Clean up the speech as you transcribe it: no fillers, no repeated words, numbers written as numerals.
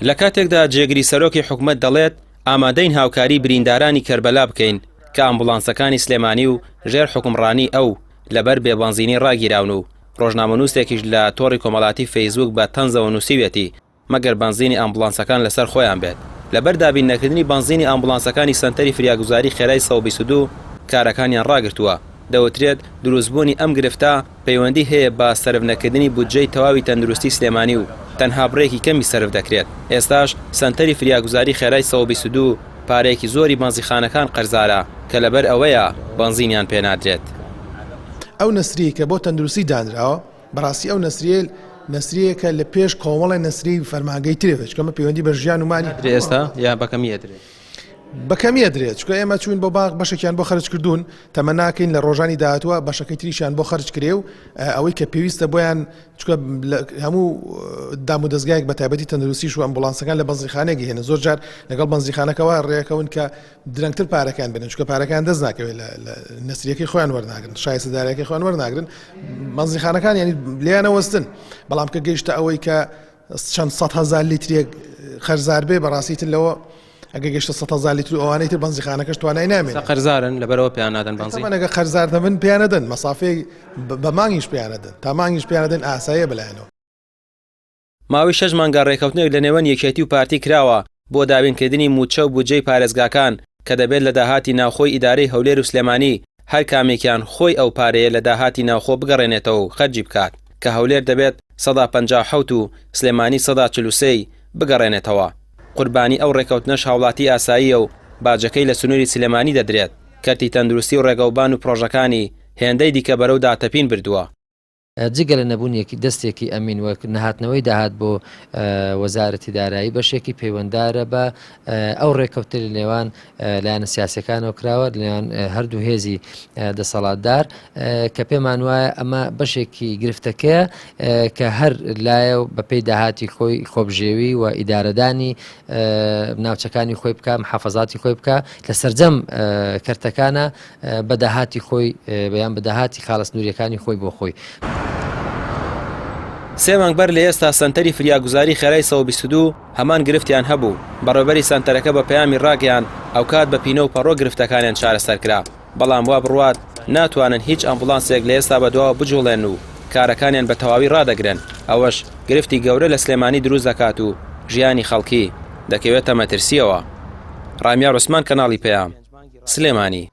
لە کاتێکدا جێگری سەرۆکی حکومەت دەڵێت ئامادەین هاوکاری بریندارانی کەربەلا بکەین کە ئەمبوڵانسەکانی سلێمانی و ژێر حکومڕانی ئەو لەبەر بێبەنزینی ڕاگیراون و ڕۆژنامەنووسێکیش لە تۆڕی کۆمەڵاتی فەیسبوک بە تەنزەوە نووسیوێتی مەگەر بەنزینی ئەمبوڵانسەکان لەسەر خۆیان بێت لەبەر دابین نەکردنی بەنزینی ئەمبوڵانسەکانی سەنتەری فریاگوزاری خێرای 122 کارەکانیان ڕاگرتووە دەوترێت دروستبوونی ئەم گرفتە پەیوەندی هەیە بە سەرف نەکردنی بودجەی تەواوی تەندروستی سلێمانی و تەنها بڕێکی کەمی سەرف دەکرێت ئێستاش سەنتەری فریاگوزاری خێرای 122 پارەیەکی زۆری بەنزیخانەکان قەرزارە کە لەبەر ئەوەیە بەنزینیان پێنادرێت. ئەو نەسری کە بۆ تەندروستی دانراوە بەڕاستی ئەو نەسریەکە لە پێش کۆمەڵی نەسری فەرمانگەی ترێت کەمە پەیوەندی بە ژیان ومانی ئێستا یا بەکەمی ئەدرێت بەکەمیە درێت چکە ئێمە چوین بۆ باغ بەشێکیان بۆ خەرج کردوون تەمە ناکەین لە ڕۆژانی داهاتوە بەشەکەی تریشیان بۆ خەرج کرێ و ئەوەی کە پێویستە بۆیان چکە هەموو دام و دەستگایەک بە تایبەتی تەندروستیش و ئەمبوڵانسەکان لە بەنزیخانەیەک هێنن زۆر جار لەگەڵ بەنزیخانەکەەوە ڕێەکەون کە درەنگتر پارەکان بنن چکە پارەکان دەست ناکەوێت لە نەسریەکەی خۆیان وەرناگرن شایستەدارەکەی خۆیان وەرناگرن بەنزیخانەکان ینی لیانەوەستن بەڵام کە گەیشتە ئەوەی کە چەند 100,000 لیترێک خەرزار بێ بەڕاستیتر لەوە ئەگە گەشتە 100,000 لیتر ئەوانەی تر بەنزیخانەکەش توانای نامێت قەرزارن لەبەرەوە پێیان نادەن بەنزیخانەکە قەرزار دەبن پێیان نەدەن مەسافەی بە مانگیش پێیان نەدەن تا مانگیش پێیان نەدەن ئاساییە بەلایەنەوە. ماوەی 6 مانگە ڕێکەوتنێک لە نێوان یەکێتی و پارتی کراوە بۆ دابینکردنی موچە و بودجەی پارێزگاکان کە دەبێت لە داهاتی ناوخۆی ئیدارەی هەولێر و سلێمانی هەر کامێکیان خۆی ئەو پارەیە لە داهاتی ناوخۆ بگەڕێنێتەوە و خەرجی بکات کە هەولێر دەبێت 157 و سلێمانی 143 بگەڕێنێتەوە. قوربانی ئەو ڕێکەوتنەش هاوڵاتی ئاساییە و باجەکەی لە سنووری سلێمانی دەدرێت کەرتی تەندروستی و ڕێگەوبان و پرۆژەکانی هێندەی دیکە بەرەو داتەپین بردووە. جگە لە نەبوونیەکی دەستێکی ئەمین وەک نەهاتنەوەی داهات بۆ وەزارەتی دارایی بەشێکی پەیوەنددارە بە ئەو ڕێکەوتن نێوان لایەنە سیاسەکانەوە کراوە لەیان هەردوو هێزی دەسەڵاتدار کە پێمان وایە ئەمە بەشێکی گرفتەکەیە کە هەر لایە و بەپێی داهاتی خۆی خۆبژێوی و ئیدارەدانی ناوچەکانی خۆی بکە محافەزاتی خۆی بکە لە سەرجەم کەرتەکانە بە داهاتی خۆی بەیان بە داهاتی خاڵسنووریەکانی خۆی بۆ خۆی. 3 مانگ بەر لە ئێستا سەنتەری فریاگوزاری خێرای 122 هەمان گرفتیان هەبوو بەڕێوەبەری سەنتەرەکە بە پەیامی ڕاگەیان ئەو کات بە پینە و پەڕۆ گرفتەکانیان چارەسەر کرا بەڵام وا بڕوات ناتوانن هیچ ئەمبوڵانسێک لە ئێستا بەدواوە بجوڵێن و کارەکانیان بە تەواوی ڕادەگرن ئەوەش گرفتی گەورە لە سلێمانی دروست دەکات و ژیانی خەڵکی دەکەوێتە مەترسیەوە. ڕامیار عوسمان کەناڵی پەیام سلێمانی.